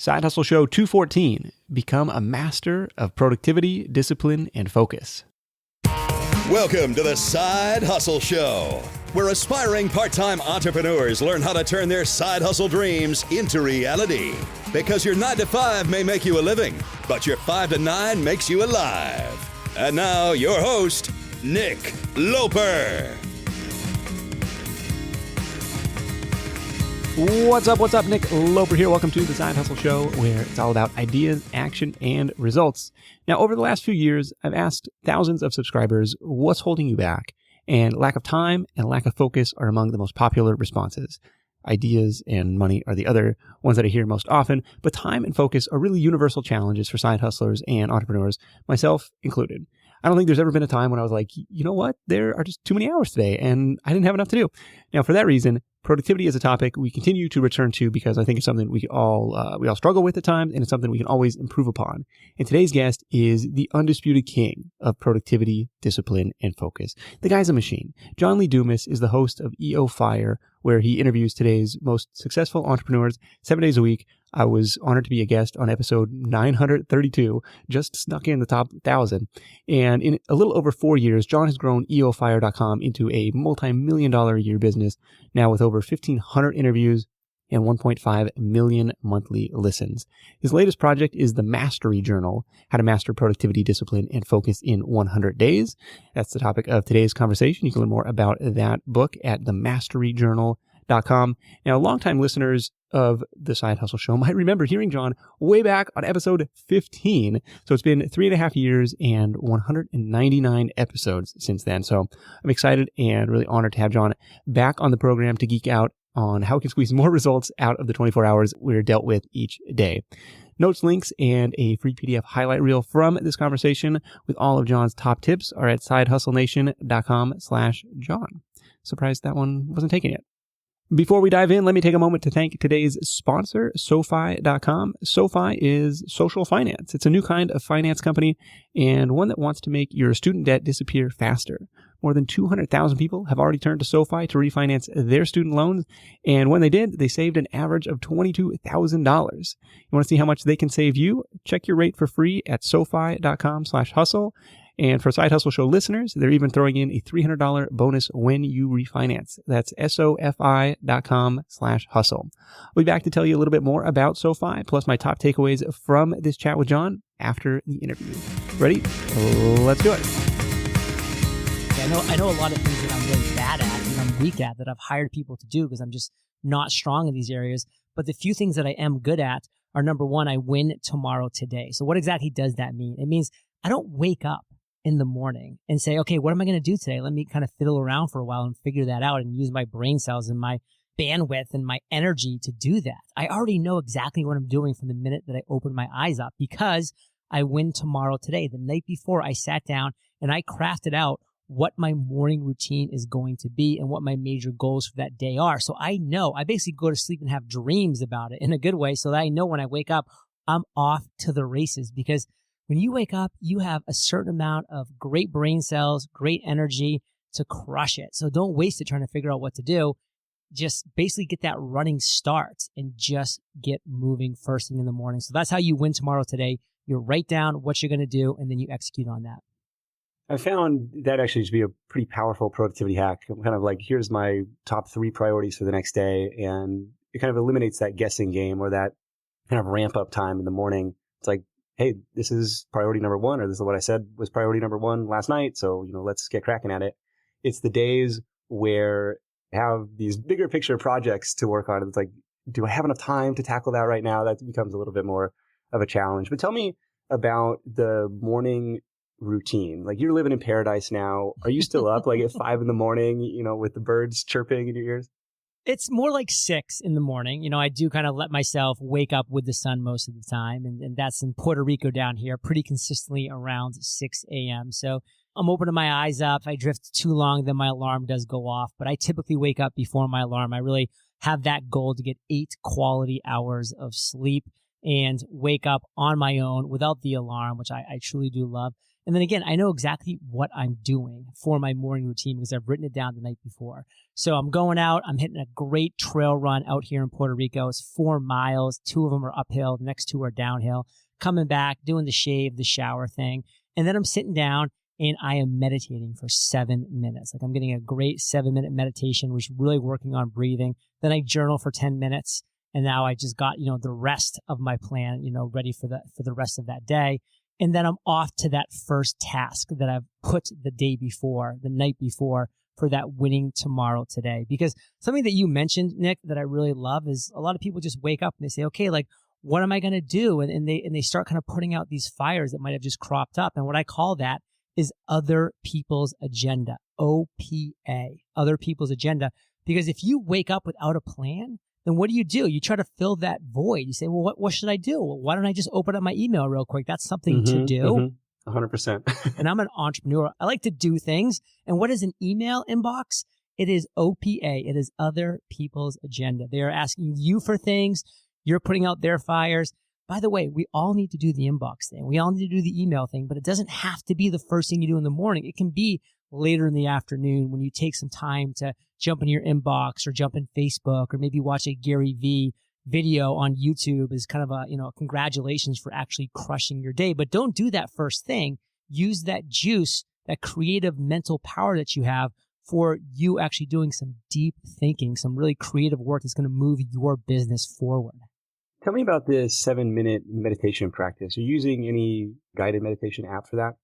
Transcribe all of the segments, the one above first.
Side Hustle Show 214. Become a master of productivity, discipline, and focus. Welcome to the Side Hustle Show, where aspiring part-time entrepreneurs learn how to turn their side hustle dreams into reality. Because your 9 to 5 may make you a living, but your 5 to 9 makes you alive. And now, your host, Nick Loper. What's up? Nick Loper here. Welcome to the Side Hustle Show, where it's all about ideas, action, and results. Now, over the last few years, I've asked thousands of subscribers, what's holding you back? And lack of time and lack of focus are among the most popular responses. Ideas and money are the other ones that I hear most often, but time and focus are really universal challenges for side hustlers and entrepreneurs, myself included. I don't think there's ever been a time when I was like, you know what? There are just too many hours today and I didn't have enough to do. Now, for that reason, productivity is a topic we continue to return to because I think it's something we all struggle with at times, and it's something we can always improve upon. And today's guest is the undisputed king of productivity, discipline, and focus. The guy's a machine. John Lee Dumas is the host of EOFire, where he interviews today's most successful entrepreneurs 7 days a week. I was honored to be a guest on episode 932, just snuck in the top 1,000. And in a little over 4 years, John has grown EOFire.com into a multi-million-dollar a year business, now with over 1,500 interviews and 1.5 million monthly listens. His latest project is the Mastery Journal, How to Master Productivity, Discipline, and Focus in 100 Days. That's the topic of today's conversation. You can learn more about that book at themasteryjournal.com. Now, longtime listeners of the Side Hustle Show might remember hearing John way back on episode 15. So it's been 3.5 years and 199 episodes since then. So I'm excited and really honored to have John back on the program to geek out on how we can squeeze more results out of the 24 hours we're dealt with each day. Notes, links, and a free PDF highlight reel from this conversation with all of John's top tips are at sidehustlenation.com/John. Surprised that one wasn't taken yet. Before we dive in, let me take a moment to thank today's sponsor, SoFi.com. SoFi is social finance. It's a new kind of finance company and one that wants to make your student debt disappear faster. More than 200,000 people have already turned to SoFi to refinance their student loans. And when they did, they saved an average of $22,000. You want to see how much they can save you? Check your rate for free at SoFi.com/hustle. And for Side Hustle Show listeners, they're even throwing in a $300 bonus when you refinance. That's SoFi.com/hustle. I'll be back to tell you a little bit more about SoFi, plus my top takeaways from this chat with John after the interview. Ready? Let's do it. I know a lot of things that I'm really bad at and I'm weak at that I've hired people to do because I'm just not strong in these areas. But the few things that I am good at are, number one, I win tomorrow today. So what exactly does that mean? It means I don't wake up in the morning and say, okay, what am I going to do today? Let me kind of fiddle around for a while and figure that out and use my brain cells and my bandwidth and my energy to do that. I already know exactly what I'm doing from the minute that I open my eyes up because I win tomorrow today. The night before, I sat down and I crafted out what my morning routine is going to be and what my major goals for that day are. So I know, I basically go to sleep and have dreams about it in a good way so that I know when I wake up, I'm off to the races. Because when you wake up, you have a certain amount of great brain cells, great energy to crush it. So don't waste it trying to figure out what to do. Just basically get that running start and just get moving first thing in the morning. So that's how you win tomorrow today. You write down what you're going to do and then you execute on that. I found that actually to be a pretty powerful productivity hack. I'm kind of like, here's my top 3 priorities for the next day. And it kind of eliminates that guessing game or that kind of ramp up time in the morning. It's like, hey, this is priority number 1, or this is what I said was priority number 1 last night. So, let's get cracking at it. It's the days where I have these bigger picture projects to work on. It's like, do I have enough time to tackle that right now? That becomes a little bit more of a challenge. But tell me about the morning routine. Like, you're living in paradise now. Are you still up like at 5 in the morning, with the birds chirping in your ears? It's more like 6 in the morning. I do kind of let myself wake up with the sun most of the time. And that's in Puerto Rico down here, pretty consistently around 6 a.m. So I'm opening my eyes up. If I drift too long, then my alarm does go off. But I typically wake up before my alarm. I really have that goal to get 8 quality hours of sleep and wake up on my own without the alarm, which I truly do love. And then again, I know exactly what I'm doing for my morning routine because I've written it down the night before. So I'm going out, I'm hitting a great trail run out here in Puerto Rico. It's 4 miles. 2 of them are uphill. The next 2 are downhill. Coming back, doing the shave, the shower thing. And then I'm sitting down and I am meditating for 7 minutes. Like I'm getting a great 7-minute meditation, which is really working on breathing. Then I journal for 10 minutes. And now I just got, the rest of my plan, ready for the rest of that day. And then I'm off to that first task that I've put the night before for that winning tomorrow today. Because something that you mentioned, Nick, that I really love is a lot of people just wake up and they say, okay, like, what am I going to do? And they start kind of putting out these fires that might have just cropped up. And what I call that is other people's agenda, OPA, other people's agenda. Because if you wake up without a plan, then what do? You try to fill that void. You say, well, what should I do? Well, why don't I just open up my email real quick? That's something to do. 100%. And I'm an entrepreneur. I like to do things. And what is an email inbox? It is OPA. It is other people's agenda. They are asking you for things. You're putting out their fires. By the way, we all need to do the inbox thing. We all need to do the email thing, but it doesn't have to be the first thing you do in the morning. It can be later in the afternoon when you take some time to jump in your inbox or jump in Facebook or maybe watch a Gary Vee video on YouTube as kind of a, congratulations for actually crushing your day. But don't do that first thing. Use that juice, that creative mental power that you have for you actually doing some deep thinking, some really creative work that's going to move your business forward. Tell me about this 7-minute meditation practice. Are you using any guided meditation app for that?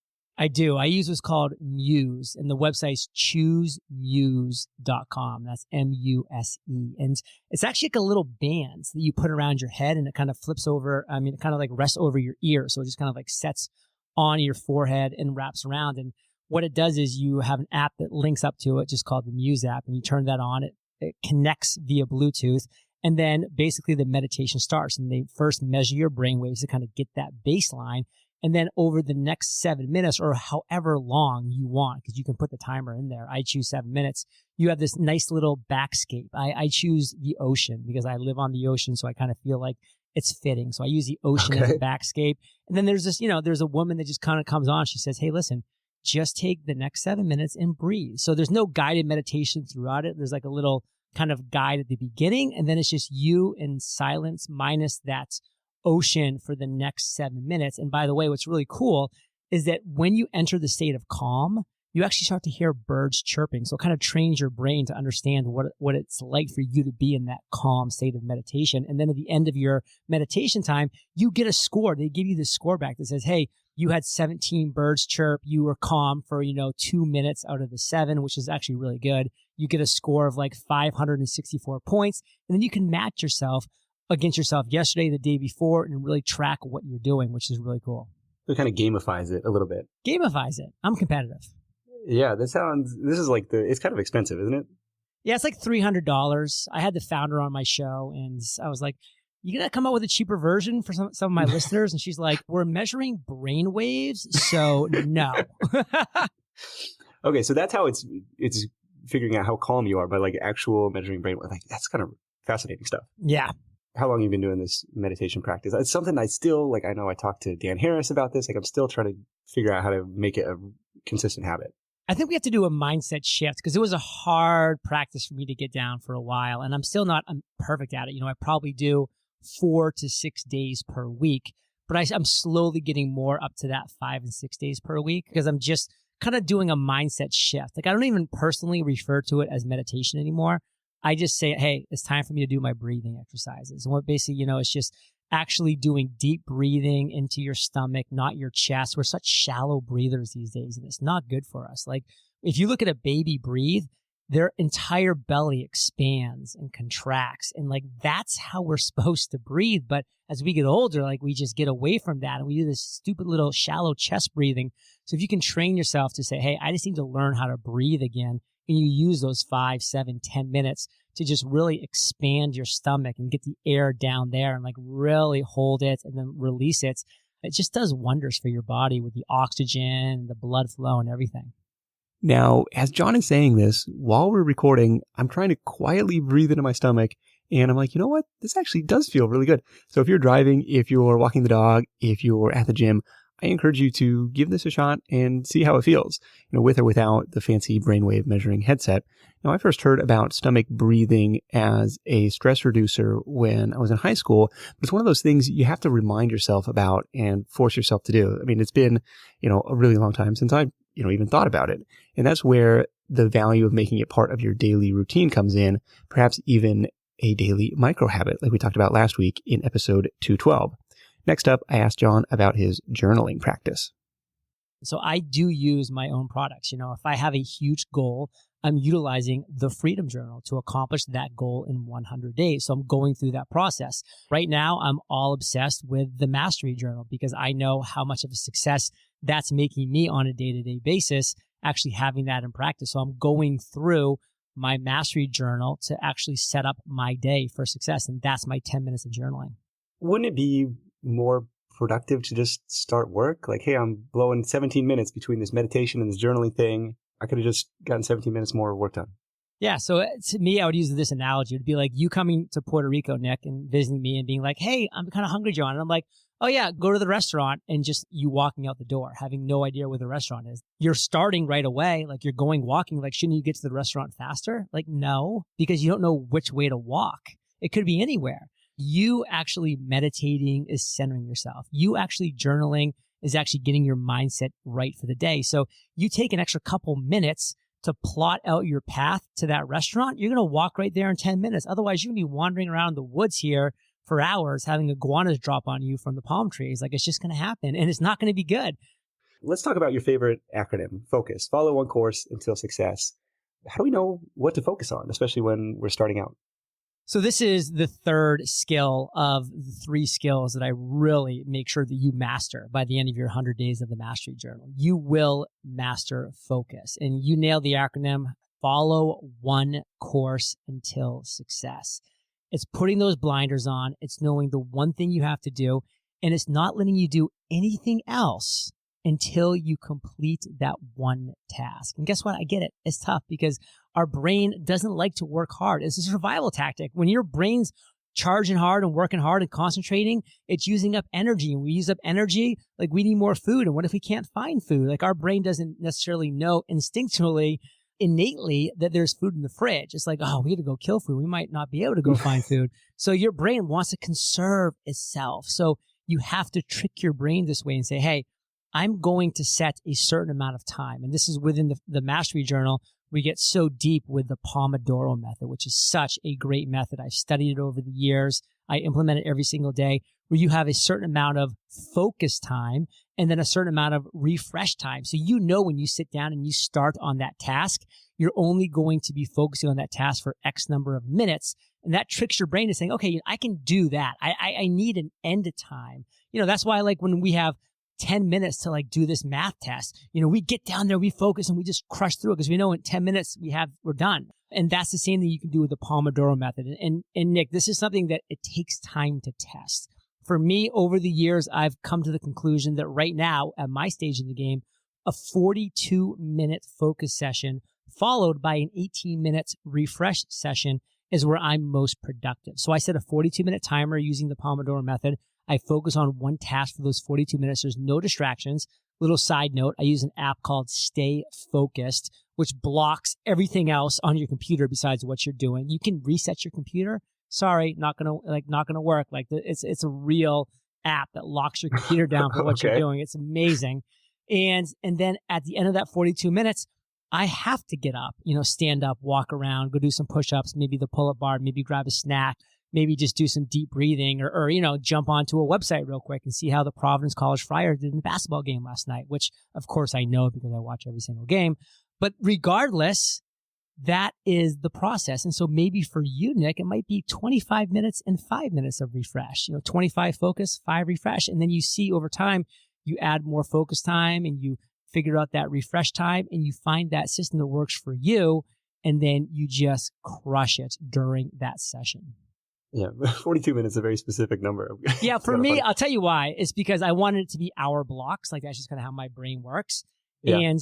I do. I use what's called Muse, and the website's choosemuse.com. That's MUSE. And it's actually like a little band that you put around your head, and it kind of flips over. It kind of like rests over your ear. So it just kind of like sets on your forehead and wraps around. And what it does is you have an app that links up to it, just called the Muse app, and you turn that on. It connects via Bluetooth. And then basically the meditation starts, and they first measure your brain waves to kind of get that baseline. And then over the next 7 minutes or however long you want, because you can put the timer in there. I choose 7 minutes. You have this nice little backscape. I choose the ocean because I live on the ocean. So I kind of feel like it's fitting. So I use the ocean as a backscape. And then there's this, there's a woman that just kind of comes on. She says, hey, listen, just take the next 7 minutes and breathe. So there's no guided meditation throughout it. There's like a little kind of guide at the beginning. And then it's just you in silence minus that ocean for the next 7 minutes. And by the way, what's really cool is that when you enter the state of calm, you actually start to hear birds chirping. So it kind of trains your brain to understand what it's like for you to be in that calm state of meditation. And then at the end of your meditation time, you get a score. They give you the score back that says, hey, you had 17 birds chirp. You were calm for, 2 minutes out of the 7, which is actually really good. You get a score of like 564 points. And then you can match yourself against yourself yesterday, the day before, and really track what you're doing, which is really cool. So it kind of gamifies it a little bit. Gamifies it. I'm competitive. Yeah, this is like it's kind of expensive, isn't it? Yeah, it's like $300. I had the founder on my show, and I was like, you gonna come up with a cheaper version for some of my listeners? And she's like, we're measuring brain waves, so no. Okay, so that's how it's figuring out how calm you are by like actual measuring brain waves. Like that's kind of fascinating stuff. Yeah. How long have you been doing this meditation practice? It's something I still like. I know I talked to Dan Harris about this. Like I'm still trying to figure out how to make it a consistent habit. I think we have to do a mindset shift because it was a hard practice for me to get down for a while, and I'm perfect at it. I probably do 4 to 6 days per week, but I'm slowly getting more up to that 5 and 6 days per week because I'm just kind of doing a mindset shift. Like I don't even personally refer to it as meditation anymore. I just say, hey, it's time for me to do my breathing exercises. And what basically, it's just actually doing deep breathing into your stomach, not your chest. We're such shallow breathers these days, and it's not good for us. Like if you look at a baby breathe, their entire belly expands and contracts. And like, that's how we're supposed to breathe. But as we get older, like we just get away from that and we do this stupid little shallow chest breathing. So if you can train yourself to say, hey, I just need to learn how to breathe again. And you use those 5, 7, 10 minutes to just really expand your stomach and get the air down there and like really hold it and then release it. It just does wonders for your body with the oxygen, the blood flow and everything. Now, as John is saying this, while we're recording, I'm trying to quietly breathe into my stomach. And I'm like, you know what? This actually does feel really good. So if you're driving, if you're walking the dog, if you're at the gym, I encourage you to give this a shot and see how it feels, with or without the fancy brainwave measuring headset. Now, I first heard about stomach breathing as a stress reducer when I was in high school, but it's one of those things you have to remind yourself about and force yourself to do. I mean, it's been, a really long time since I, even thought about it. And that's where the value of making it part of your daily routine comes in, perhaps even a daily micro habit, like we talked about last week in episode 212. Next up, I asked John about his journaling practice. So I do use my own products. If I have a huge goal, I'm utilizing the Freedom Journal to accomplish that goal in 100 days. So I'm going through that process. Right now, I'm all obsessed with the Mastery Journal because I know how much of a success that's making me on a day-to-day basis, actually having that in practice. So I'm going through my Mastery Journal to actually set up my day for success. And that's my 10 minutes of journaling. Wouldn't it be more productive to just start work? Like, hey, I'm blowing 17 minutes between this meditation and this journaling thing. I could have just gotten 17 minutes more work done. Yeah. So to me, I would use this analogy. It would be like you coming to Puerto Rico, Nick, and visiting me and being like, hey, I'm kind of hungry, John. And I'm like, oh yeah, go to the restaurant, and just you walking out the door, having no idea where the restaurant is. You're starting right away. Like you're going walking. Like, shouldn't you get to the restaurant faster? Like, no, because you don't know which way to walk. It could be anywhere. You actually meditating is centering yourself. You actually journaling is actually getting your mindset right for the day. So you take an extra couple minutes to plot out your path to that restaurant. You're going to walk right there in 10 minutes. Otherwise, you're going to be wandering around the woods here for hours having iguanas drop on you from the palm trees. Like, it's just going to happen, and it's not going to be good. Let's talk about your favorite acronym, FOCUS. Follow one course until success. How do we know what to focus on, especially when we're starting out? So this is the third skill of the 3 skills that I really make sure that you master by the end of your 100 days of the Mastery Journal. You will master focus. And you nail the acronym, follow one course until success. It's putting those blinders on. It's knowing the one thing you have to do. And it's not letting you do anything else until you complete that one task. And guess what? I get it. It's tough because our brain doesn't like to work hard. It's a survival tactic. When your brain's charging hard and working hard and concentrating, it's using up energy. And we use up energy, like we need more food. And what if we can't find food? Like our brain doesn't necessarily know instinctually, innately that there's food in the fridge. It's like, oh, we got to go kill food. We might not be able to go find food. So your brain wants to conserve itself. So you have to trick your brain this way and say, hey, I'm going to set a certain amount of time. And this is within the Mastery Journal. We get so deep with the Pomodoro Method, which is such a great method. I've studied it over the years. I implement it every single day, where you have a certain amount of focus time and then a certain amount of refresh time. So you know when you sit down and you start on that task, you're only going to be focusing on that task for X number of minutes. And that tricks your brain into saying, okay, I can do that. I need an end time. That's why like when we have 10 minutes to like do this math test, we get down there, we focus, and we just crush through it because we know in 10 minutes we're done. And that's the same thing you can do with the Pomodoro Method. And Nick, this is something that it takes time to test. For me, over the years, I've come to the conclusion that right now, at my stage in the game, a 42-minute focus session followed by an 18-minute refresh session is where I'm most productive. So I set a 42-minute timer using the Pomodoro Method. I focus on one task for those 42 minutes. There's no distractions. Little side note, I use an app called Stay Focused, which blocks everything else on your computer besides what you're doing. You can reset your computer. Sorry, not gonna work. Like it's a real app that locks your computer down for what you're doing. It's amazing. And then at the end of that 42 minutes, I have to get up, stand up, walk around, go do some push-ups, maybe the pull-up bar, maybe grab a snack, maybe just do some deep breathing or jump onto a website real quick and see how the Providence College Friars did in the basketball game last night, which of course I know because I watch every single game. But regardless, that is the process. And so maybe for you, Nick, it might be 25 minutes and 5 minutes of refresh, 25 focus, 5 refresh. And then you see over time, you add more focus time and you figure out that refresh time and you find that system that works for you. And then you just crush it during that session. Yeah, 42 minutes is a very specific number. Yeah, for me, I'll tell you why. It's because I wanted it to be hour blocks. Like that's just kind of how my brain works. Yeah. And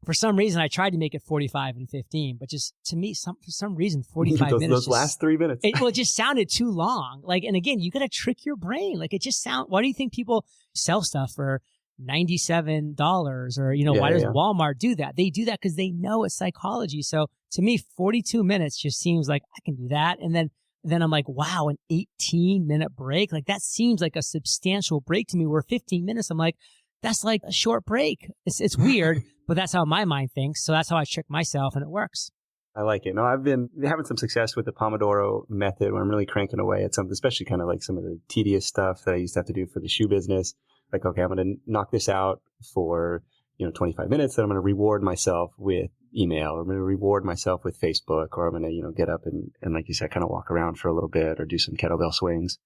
for some reason, I tried to make it 45 and 15, but just to me, for some reason, 45 minutes. Those last 3 minutes. It just sounded too long. Like, and again, you got to trick your brain. Like it just why do you think people sell stuff for $97 or, why does Walmart do that? They do that because they know it's psychology. So to me, 42 minutes just seems like I can do that. And then I'm like, wow, an 18-minute break. Like that seems like a substantial break to me, where 15 minutes, I'm like, that's like a short break. It's weird, but that's how my mind thinks. So that's how I trick myself, and it works. I like it. No, I've been having some success with the Pomodoro method when I'm really cranking away at something, especially kind of like some of the tedious stuff that I used to have to do for the shoe business. Like, okay, I'm going to knock this out for, 25 minutes. Then I'm going to reward myself with email, or I'm going to reward myself with Facebook, or I'm going to, get up and like you said, kind of walk around for a little bit or do some kettlebell swings.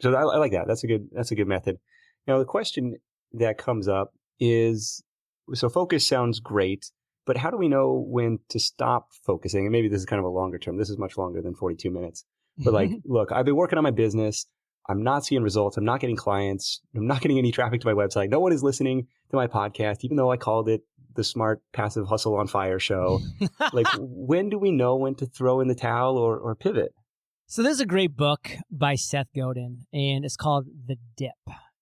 So I like that. That's a good method. Now, the question that comes up is, so focus sounds great, but how do we know when to stop focusing? And maybe this is kind of a longer term. This is much longer than 42 minutes. But like, look, I've been working on my business. I'm not seeing results. I'm not getting clients. I'm not getting any traffic to my website. No one is listening to my podcast, even though I called it the Smart Passive Hustle on Fire show. Like, when do we know when to throw in the towel or pivot? So there's a great book by Seth Godin, and it's called The Dip.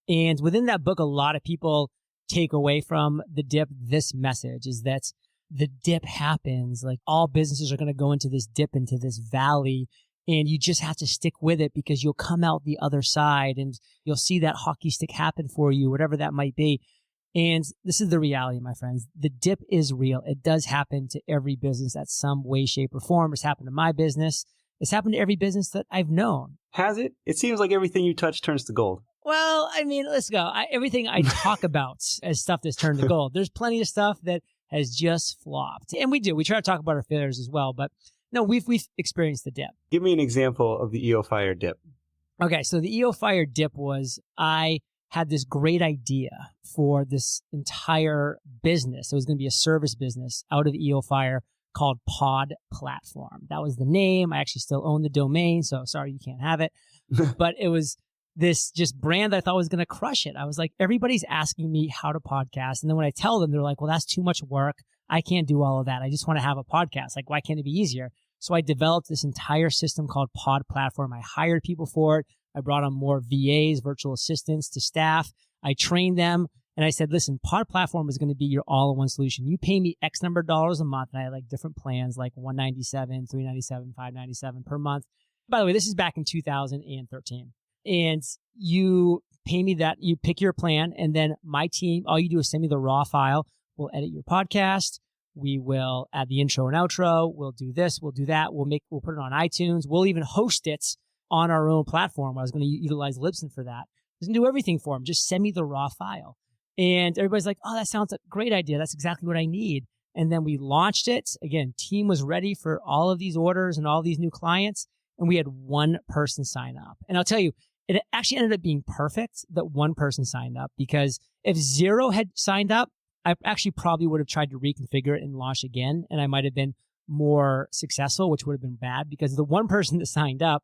And within that book, a lot of people take away from the dip this message, is that the dip happens. Like, all businesses are going to go into this dip, into this valley, and you just have to stick with it, because you'll come out the other side and you'll see that hockey stick happen for you, whatever that might be. And this is the reality, my friends. The dip is real. It does happen to every business at some way, shape, or form. It's happened to my business. It's happened to every business that I've known. Has it? It seems like everything you touch turns to gold. Well, I mean, let's go. Everything I talk about as stuff that's turned to gold. There's plenty of stuff that has just flopped. And we do. We try to talk about our failures as well. But no, we've experienced the dip. Give me an example of the EOFire dip. Okay, so the EOFire dip was, I had this great idea for this entire business. It was going to be a service business out of EOFire called Pod Platform. That was the name. I actually still own the domain, so sorry you can't have it. But it was this just brand that I thought was going to crush it. I was like, everybody's asking me how to podcast. And then when I tell them, they're like, well, that's too much work. I can't do all of that. I just want to have a podcast. Like, why can't it be easier? So I developed this entire system called Pod Platform. I hired people for it. I brought on more VAs, virtual assistants, to staff. I trained them. And I said, listen, Pod Platform is going to be your all-in-one solution. You pay me X number of dollars a month. And I had like different plans, like $197, $397, $597 per month. By the way, this is back in 2013. And you pay me that, you pick your plan, and then my team, all you do is send me the raw file. We'll edit your podcast. We will add the intro and outro. We'll do this. We'll do that. We'll put it on iTunes. We'll even host it on our own platform. I was going to utilize Libsyn for that. I was going to do everything for them. Just send me the raw file. And everybody's like, oh, that sounds like a great idea. That's exactly what I need. And then we launched it. Again, team was ready for all of these orders and all these new clients. And we had one person sign up. And I'll tell you, it actually ended up being perfect that one person signed up, because if 0 had signed up, I actually probably would have tried to reconfigure it and launch again. And I might have been more successful, which would have been bad, because the one person that signed up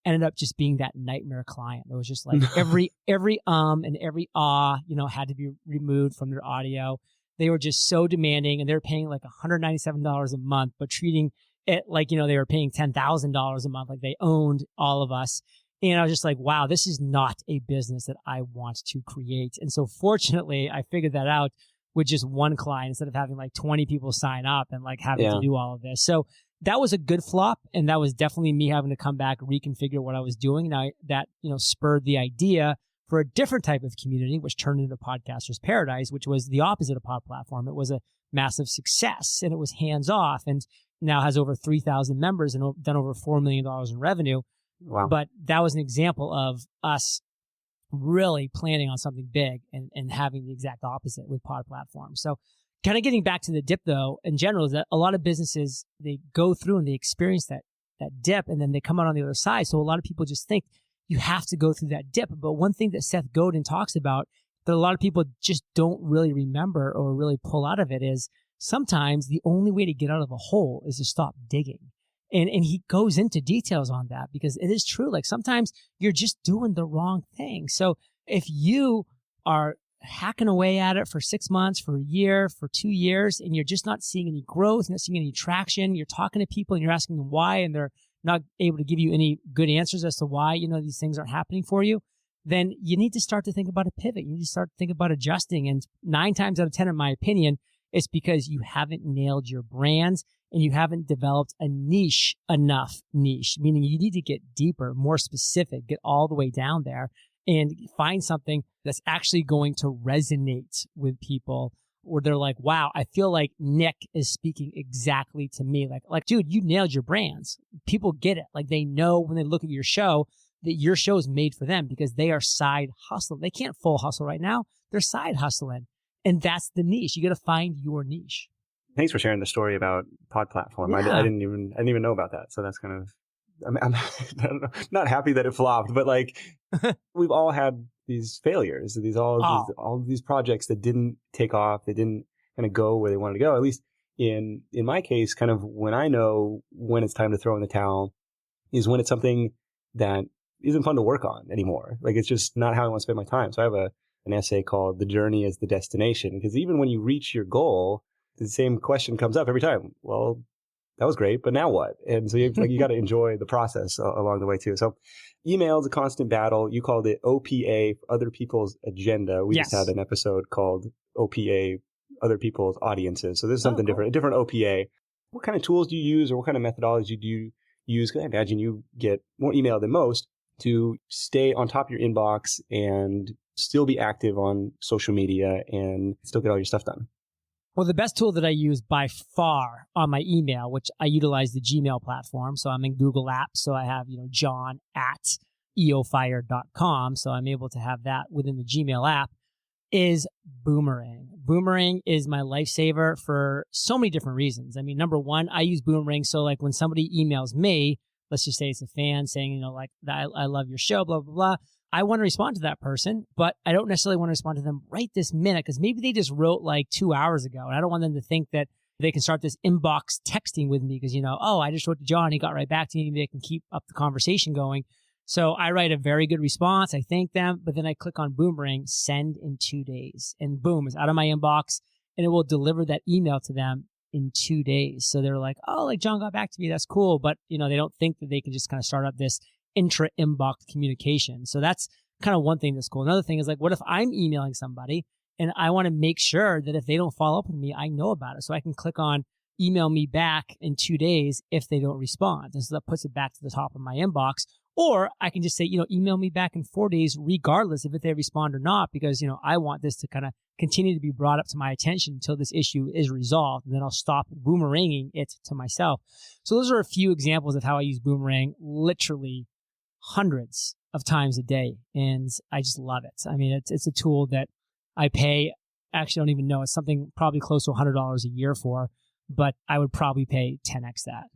ended up just being that nightmare client. It was just like every and every had to be removed from their audio. They were just so demanding, and they were paying like $197 a month, but treating it like, they were paying $10,000 a month, like they owned all of us. And I was just like, wow, this is not a business that I want to create. And so fortunately, I figured that out with just one client, instead of having like 20 people sign up and like having to do all of this. So that was a good flop. And that was definitely me having to come back, reconfigure what I was doing. Now that, spurred the idea for a different type of community, which turned into Podcaster's Paradise, which was the opposite of Pod Platform. It was a massive success, and it was hands off, and now has over 3,000 members and done over $4 million in revenue. Wow. But that was an example of us really planning on something big and having the exact opposite with Pod Platform. So kind of getting back to the dip, though, in general, is that a lot of businesses, they go through and they experience that dip, and then they come out on the other side. So a lot of people just think you have to go through that dip. But one thing that Seth Godin talks about that a lot of people just don't really remember or really pull out of it is sometimes the only way to get out of a hole is to stop digging. And he goes into details on that, because it is true. Like, sometimes you're just doing the wrong thing. So if you are hacking away at it for 6 months, for a year, for 2 years, and you're just not seeing any growth, not seeing any traction, you're talking to people and you're asking them why, and they're not able to give you any good answers as to why, these things aren't happening for you, then you need to start to think about a pivot. You need to start to think about adjusting. And 9 times out of 10, in my opinion, it's because you haven't nailed your brands and you haven't developed a niche, meaning you need to get deeper, more specific, get all the way down there and find something that's actually going to resonate with people where they're like, wow, I feel like Nick is speaking exactly to me. Like, dude, you nailed your brands. People get it. Like they know when they look at your show that your show is made for them because they are side hustling. They can't full hustle right now. They're side hustling. And that's the niche. You got to find your niche. Thanks for sharing the story about Pod Platform. Yeah. I didn't even know about that. So that's kind of, I'm I don't know, not happy that it flopped, but like we've all had these failures, all these projects that didn't take off, that didn't kind of go where they wanted to go. At least in my case, kind of when I know when it's time to throw in the towel is when it's something that isn't fun to work on anymore. Like it's just not how I want to spend my time. So I have an essay called "The Journey is the Destination," because even when you reach your goal, the same question comes up every time. Well, that was great, but now what? And so you got to enjoy the process along the way too. So email is a constant battle. You called it OPA, other people's agenda. We just had an episode called OPA, other people's audiences. So this is something different, a different OPA. What kind of tools do you use or what kind of methodology do you use? Because I imagine you get more email than most to stay on top of your inbox and still be active on social media and still get all your stuff done. Well, the best tool that I use by far on my email, which I utilize the Gmail platform. So I'm in Google Apps. So I have, John at EOFire.com. So I'm able to have that within the Gmail app, is Boomerang. Boomerang is my lifesaver for so many different reasons. I mean, number one, I use Boomerang. So like when somebody emails me, let's just say it's a fan saying, I love your show, blah, blah, blah. I want to respond to that person, but I don't necessarily want to respond to them right this minute because maybe they just wrote like 2 hours ago. And I don't want them to think that they can start this inbox texting with me because, I just wrote to John. He got right back to me. Maybe they can keep up the conversation going. So I write a very good response. I thank them, but then I click on Boomerang, send in 2 days. And boom, it's out of my inbox and it will deliver that email to them in 2 days. So they're like, oh, like John got back to me. That's cool. But, they don't think that they can just kind of start up this intra-inbox communication. So that's kind of one thing that's cool. Another thing is like, what if I'm emailing somebody and I want to make sure that if they don't follow up with me, I know about it. So I can click on email me back in 2 days if they don't respond. And so that puts it back to the top of my inbox. Or I can just say, email me back in 4 days, regardless of if they respond or not, because, I want this to kind of continue to be brought up to my attention until this issue is resolved. And then I'll stop boomeranging it to myself. So those are a few examples of how I use Boomerang literally hundreds of times a day. And I just love it. I mean, it's a tool that I pay, actually I don't even know, it's something probably close to $100 a year for, but I would probably pay 10x that.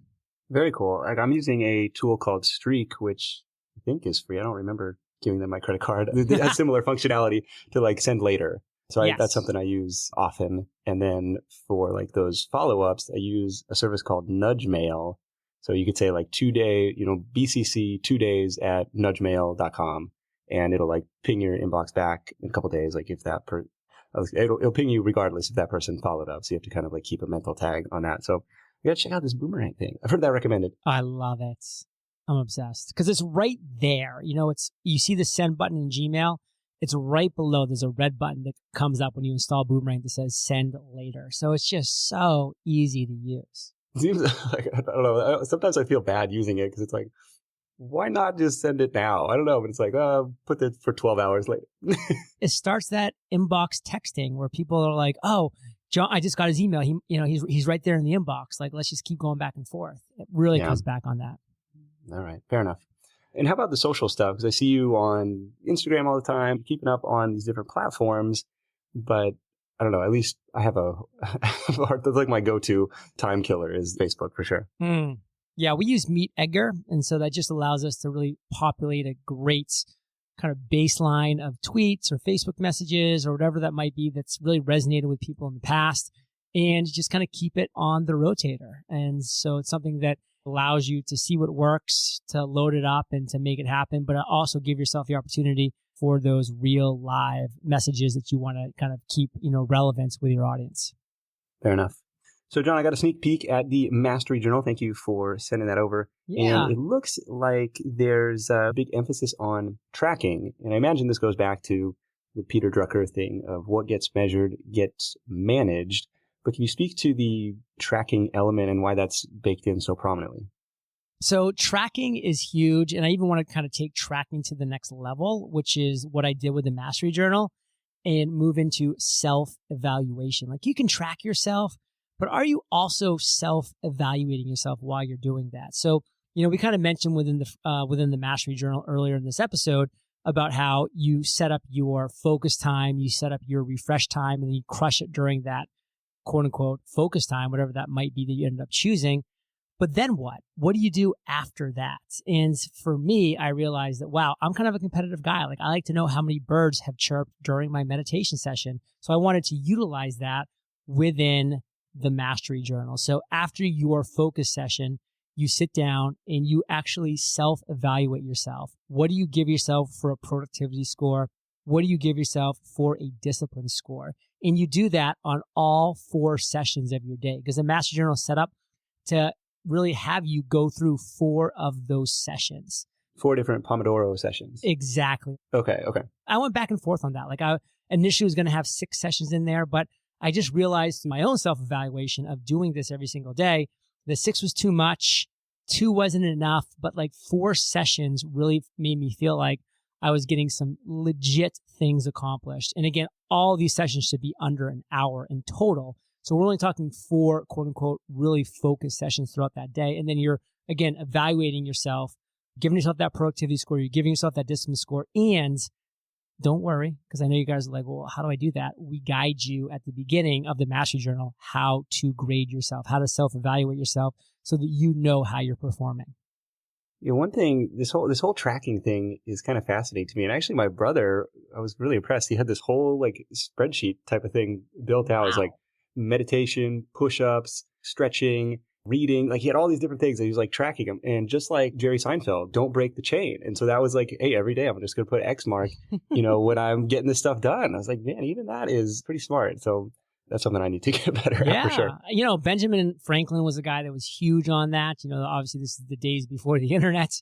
Very cool. Like I'm using a tool called Streak, which I think is free. I don't remember giving them my credit card. It has similar functionality to like send later. So that's something I use often. And then for like those follow-ups, I use a service called Nudge Mail. So you could say like 2 day, BCC 2 days at nudgemail.com and it'll like ping your inbox back in a couple of days. Like if it'll ping you regardless if that person followed up. So you have to kind of like keep a mental tag on that. So you gotta check out this Boomerang thing. I've heard that recommended. I love it. I'm obsessed because it's right there. You see the send button in Gmail. It's right below. There's a red button that comes up when you install Boomerang that says send later. So it's just so easy to use. It seems like, I don't know. Sometimes I feel bad using it because it's like, why not just send it now? I don't know, but it's like, put it for 12 hours later. It starts that inbox texting where people are like, oh, John, I just got his email. He's right there in the inbox. Like, let's just keep going back and forth. It really comes back on that. All right. Fair enough. And how about the social stuff? Because I see you on Instagram all the time, keeping up on these different platforms, but I don't know. At least I have that's like my go-to time killer is Facebook for sure. Yeah, we use Meet Edgar. And so that just allows us to really populate a great kind of baseline of tweets or Facebook messages or whatever that might be that's really resonated with people in the past and just kind of keep it on the rotator. And so it's something that allows you to see what works, to load it up and to make it happen, but also give yourself the opportunity for those real live messages that you want to kind of keep, relevance with your audience. Fair enough. So, John, I got a sneak peek at the Mastery Journal. Thank you for sending that over. Yeah. And it looks like there's a big emphasis on tracking. And I imagine this goes back to the Peter Drucker thing of what gets measured gets managed. But can you speak to the tracking element and why that's baked in so prominently? So tracking is huge. And I even want to kind of take tracking to the next level, which is what I did with the Mastery Journal, and move into self-evaluation. Like, you can track yourself, but are you also self-evaluating yourself while you're doing that? So, we kind of mentioned within the Mastery Journal earlier in this episode about how you set up your focus time, you set up your refresh time, and then you crush it during that quote unquote focus time, whatever that might be that you ended up choosing. But then what? What do you do after that? And for me, I realized that, wow, I'm kind of a competitive guy. Like, I like to know how many birds have chirped during my meditation session. So I wanted to utilize that within the Mastery Journal. So after your focus session, you sit down and you actually self-evaluate yourself. What do you give yourself for a productivity score? What do you give yourself for a discipline score? And you do that on all 4 sessions of your day, because the Mastery Journal is set up to really have you go through 4 of those sessions. 4 different Pomodoro sessions. Exactly. Okay. I went back and forth on that. Like, I initially was going to have 6 sessions in there, but I just realized through my own self-evaluation of doing this every single day, that 6 was too much, 2 wasn't enough, but like 4 sessions really made me feel like I was getting some legit things accomplished. And again, all these sessions should be under an hour in total. So we're only talking 4 quote unquote really focused sessions throughout that day. And then you're, again, evaluating yourself, giving yourself that productivity score, you're giving yourself that discipline score. And don't worry, because I know you guys are like, well, how do I do that? We guide you at the beginning of the Mastery Journal how to grade yourself, how to self-evaluate yourself so that you know how you're performing. Yeah, one thing, this whole tracking thing is kind of fascinating to me. And actually, my brother, I was really impressed. He had this whole like spreadsheet type of thing built out. Wow. It was like meditation, push-ups, stretching, reading. Like, he had all these different things that he was like tracking them. And just like Jerry Seinfeld, don't break the chain. And so that was like, hey, every day I'm just going to put X mark, when I'm getting this stuff done. I was like, man, even that is pretty smart. So that's something I need to get better at for sure. Benjamin Franklin was a guy that was huge on that. Obviously this is the days before the internet,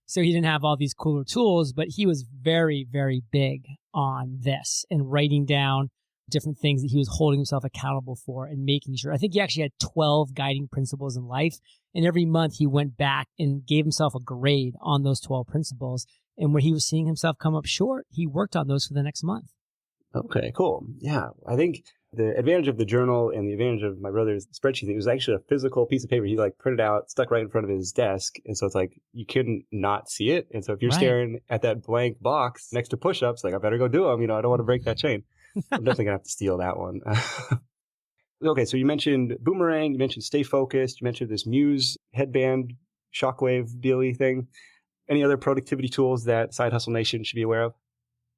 so he didn't have all these cooler tools, but he was very, very big on this and writing down different things that he was holding himself accountable for and making sure. I think he actually had 12 guiding principles in life. And every month he went back and gave himself a grade on those 12 principles. And when he was seeing himself come up short, he worked on those for the next month. Okay, cool. Yeah. I think the advantage of the journal and the advantage of my brother's spreadsheet, it was actually a physical piece of paper. He like printed out, stuck right in front of his desk. And so it's like, you couldn't not see it. And so if you're staring at that blank box next to push-ups, like, I better go do them. I don't want to break that chain. I'm definitely going to have to steal that one. Okay, so you mentioned Boomerang, you mentioned Stay Focused, you mentioned this Muse headband, shockwave dealy thing. Any other productivity tools that Side Hustle Nation should be aware of?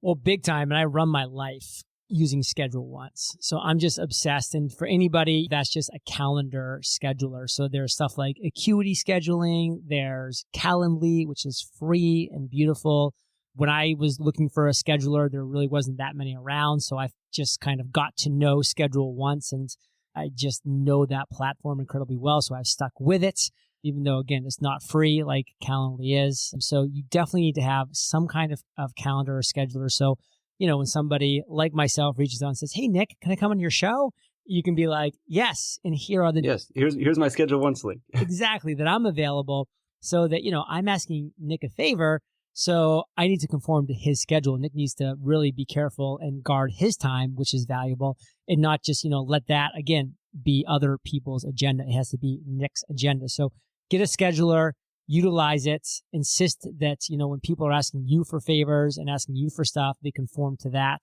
Well, big time. And I run my life using Schedule Once. So I'm just obsessed. And for anybody, that's just a calendar scheduler. So there's stuff like Acuity scheduling. There's Calendly, which is free and beautiful. When I was looking for a scheduler, there really wasn't that many around. So I just kind of got to know Schedule Once, and I just know that platform incredibly well. So I've stuck with it, even though, again, it's not free like Calendly is. So you definitely need to have some kind of calendar or scheduler. So, when somebody like myself reaches out and says, hey, Nick, can I come on your show? You can be like, yes. And here are the... Yes, here's my Schedule Once link. Exactly, that I'm available, so that, I'm asking Nick a favor. So I need to conform to his schedule. Nick needs to really be careful and guard his time, which is valuable, and not just, let that, again, be other people's agenda. It has to be Nick's agenda. So get a scheduler, utilize it, insist that, when people are asking you for favors and asking you for stuff, they conform to that.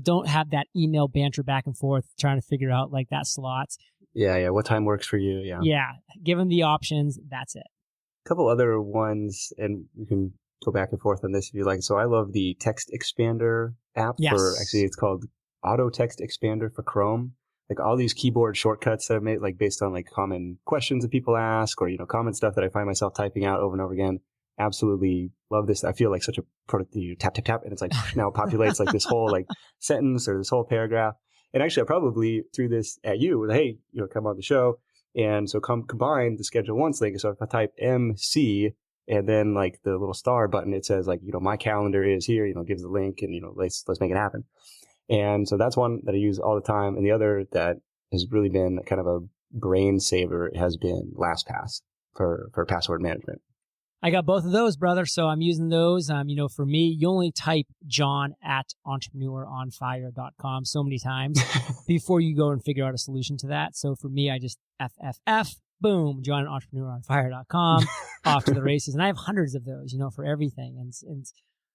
Don't have that email banter back and forth trying to figure out like that slot. Yeah. What time works for you? Yeah. Yeah. Give them the options. That's it. A couple other ones, and we can go back and forth on this if you like. So I love the Text Expander app it's called Auto Text Expander for Chrome. Like all these keyboard shortcuts that I've made, like based on like common questions that people ask or, common stuff that I find myself typing out over and over again. Absolutely love this. I feel like such a product. You tap, tap, tap, and it's like now populates like this whole like sentence or this whole paragraph. And actually, I probably threw this at you with, hey, come on the show. And so combine the schedule once link. So if I type MC and then like the little star button, it says like, my calendar is here, gives the link and, let's make it happen. And so that's one that I use all the time. And the other that has really been kind of a brain saver has been LastPass for password management. I got both of those, brother. So I'm using those. For me, you only type John at entrepreneuronfire.com so many times before you go and figure out a solution to that. So for me, I just FFF, boom, John at entrepreneuronfire.com, off to the races. And I have hundreds of those, for everything. And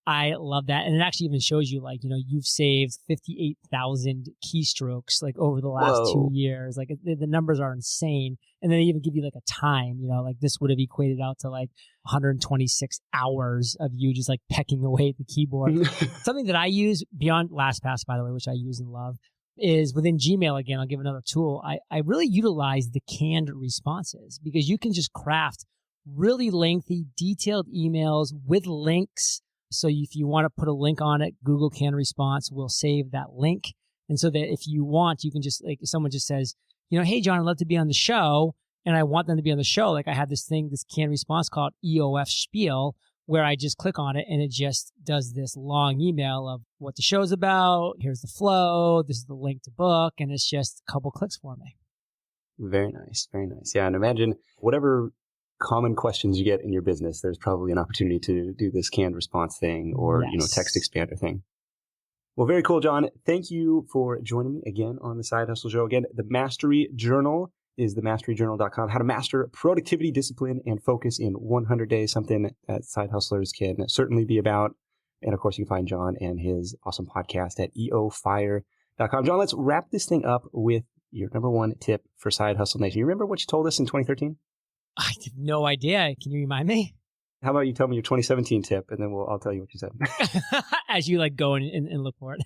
I love that. And it actually even shows you like, you've saved 58,000 keystrokes like over the last 2 years. Like the numbers are insane. And then they even give you like a time, like this would have equated out to like 126 hours of you just like pecking away at the keyboard. Something that I use beyond LastPass, by the way, which I use and love, is within Gmail. Again, I'll give another tool. I really utilize the canned responses because you can just craft really lengthy, detailed emails with links. So if you want to put a link on it, Google Canned Response will save that link. And so that if you want, you can just like, if someone just says, hey, John, I'd love to be on the show. And I want them to be on the show. Like I had this canned response called EOF Spiel, where I just click on it and it just does this long email of what the show's about. Here's the flow. This is the link to book. And it's just a couple clicks for me. Very nice. Very nice. Yeah. And imagine whatever common questions you get in your business, there's probably an opportunity to do this canned response thing or, text expander thing. Well, very cool, John. Thank you for joining me again on the Side Hustle Show. Again, the Mastery Journal is themasteryjournal.com. How to master productivity, discipline, and focus in 100 days, something that side hustlers can certainly be about. And of course, you can find John and his awesome podcast at EOFire.com. John, let's wrap this thing up with your number one tip for Side Hustle Nation. You remember what you told us in 2013? I have no idea. Can you remind me? How about you tell me your 2017 tip, and then I'll tell you what you said. As you like go and look for it.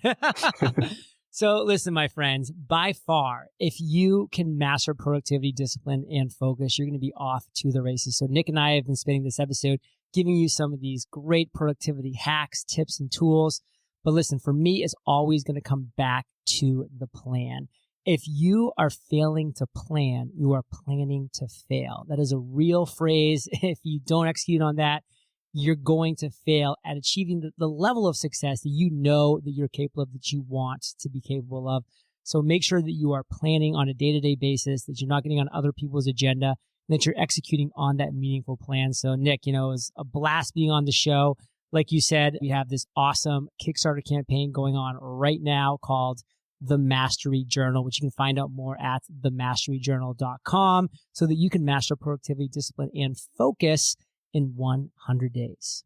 So listen, my friends, by far, if you can master productivity, discipline, and focus, you're going to be off to the races. So Nick and I have been spending this episode giving you some of these great productivity hacks, tips, and tools. But listen, for me, it's always going to come back to the plan. If you are failing to plan, you are planning to fail. That is a real phrase. If you don't execute on that, you're going to fail at achieving the level of success that you know that you're capable of, that you want to be capable of. So make sure that you are planning on a day-to-day basis, that you're not getting on other people's agenda, and that you're executing on that meaningful plan. So Nick, it was a blast being on the show. Like you said, we have this awesome Kickstarter campaign going on right now called The Mastery Journal, which you can find out more at themasteryjournal.com so that you can master productivity, discipline, and focus in 100 days.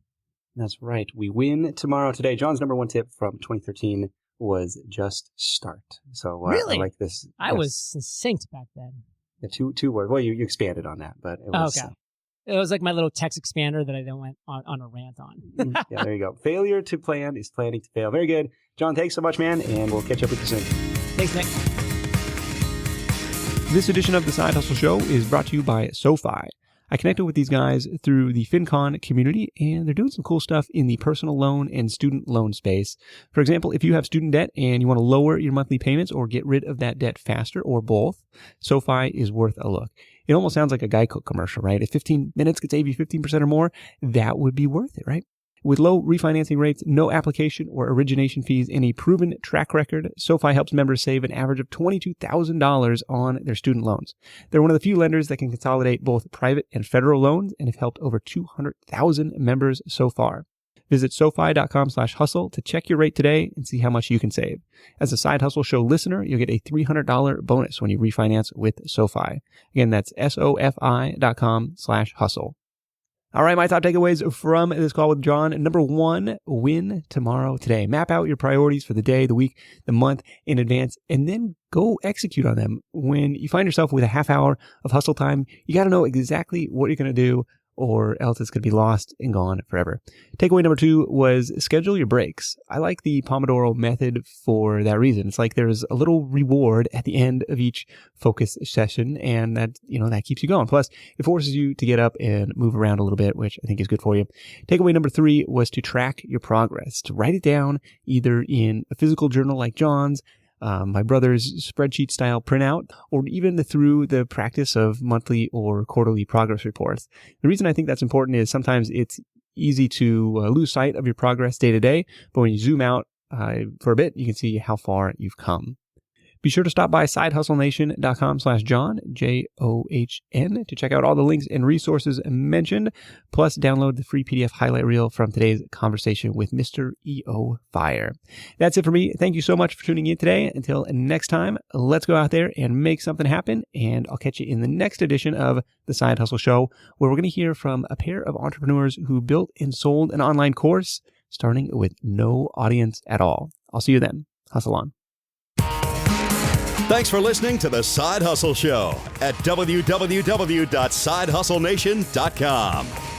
That's right. We win tomorrow today. John's number one tip from 2013 was just start. So really? I like this. I was succinct back then. Yeah, two words. Well, you expanded on that, but it was... Okay. It was like my little text expander that I then went on a rant on. Yeah, there you go. Failure to plan is planning to fail. Very good. John, thanks so much, man, and we'll catch up with you soon. Thanks, Nick. This edition of The Side Hustle Show is brought to you by SoFi. I connected with these guys through the FinCon community, and they're doing some cool stuff in the personal loan and student loan space. For example, if you have student debt and you want to lower your monthly payments or get rid of that debt faster, or both, SoFi is worth a look. It almost sounds like a Geico commercial, right? If 15 minutes could save you 15% or more, that would be worth it, right? With low refinancing rates, no application or origination fees, and a proven track record, SoFi helps members save an average of $22,000 on their student loans. They're one of the few lenders that can consolidate both private and federal loans and have helped over 200,000 members so far. Visit SoFi.com/hustle to check your rate today and see how much you can save. As a Side Hustle Show listener, you'll get a $300 bonus when you refinance with SoFi. Again, that's SoFi.com/hustle. All right, my top takeaways from this call with John. Number one, win tomorrow today. Map out your priorities for the day, the week, the month in advance, and then go execute on them. When you find yourself with a half hour of hustle time, you got to know exactly what you're going to do, or else it's going to be lost and gone forever. Takeaway number two was schedule your breaks. I like the Pomodoro Method for that reason. It's like there's a little reward at the end of each focus session, and that keeps you going. Plus, it forces you to get up and move around a little bit, which I think is good for you. Takeaway number three was to track your progress, to write it down either in a physical journal like John's, my brother's spreadsheet style printout, or even through the practice of monthly or quarterly progress reports. The reason I think that's important is sometimes it's easy to lose sight of your progress day to day, but when you zoom out for a bit, you can see how far you've come. Be sure to stop by sidehustlenation.com/John, JOHN, to check out all the links and resources mentioned, plus download the free PDF highlight reel from today's conversation with Mr. EOFire. That's it for me. Thank you so much for tuning in today. Until next time, let's go out there and make something happen, and I'll catch you in the next edition of The Side Hustle Show, where we're going to hear from a pair of entrepreneurs who built and sold an online course starting with no audience at all. I'll see you then. Hustle on. Thanks for listening to The Side Hustle Show at www.sidehustlenation.com.